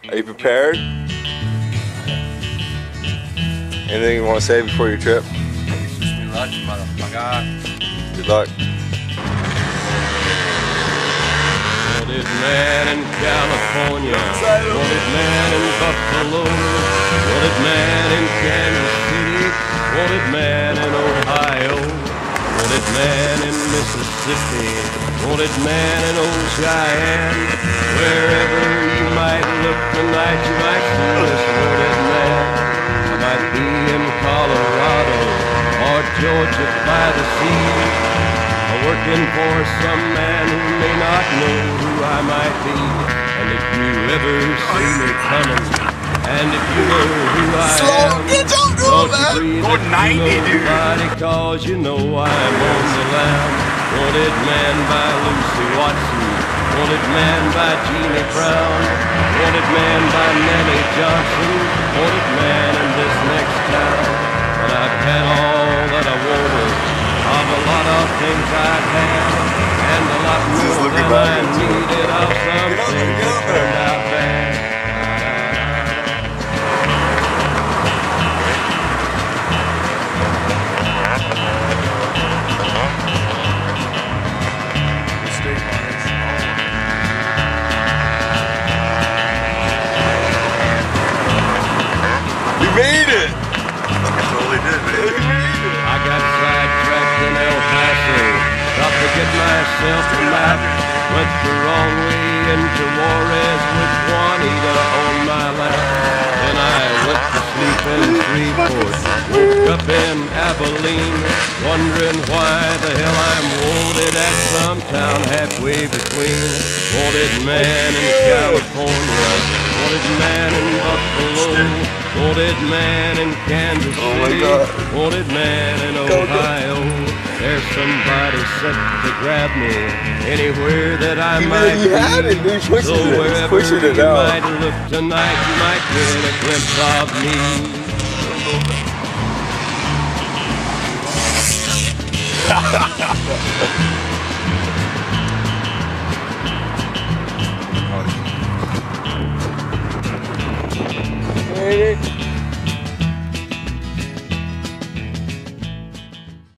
Are you prepared? Anything you want to say before your trip? Wish me luck, motherfucker. Good luck. Wanted man in California, wanted man in Buffalo, wanted man in Kansas City, wanted man in Ohio, wanted man in Mississippi, wanted man in Old Cheyenne. Wherever you might look tonight, you might see this wanted man. I might be in Colorado or Georgia by the sea, working for some man who may not know who I might be. And if you ever see me coming, and if you know who I am, don't you breathe nobody, cause you know I'm on the lam. Wanted man by Lucy Watson, wanted man by Jeannie Brown, wanted man by Nellie Johnson, wanted man in this next town. But I've had all that I wanted of a lot of things I've had, and a lot more than I needed of some things that turned out bad. We made it! Totally did, man. I got sidetracked in El Paso, got to get myself a map. Went the wrong way into Juarez with Juanita on my lap. Then I went to sleep in Freeport, woke up in Abilene, wondering why the hell I'm wanted at some town halfway between. Wanted man in California, wanted man in Buffalo, wanted man in Kansas City, wanted man in Ohio. There's somebody set to grab me anywhere that I might be. So wherever you might look tonight, you might get a glimpse of me.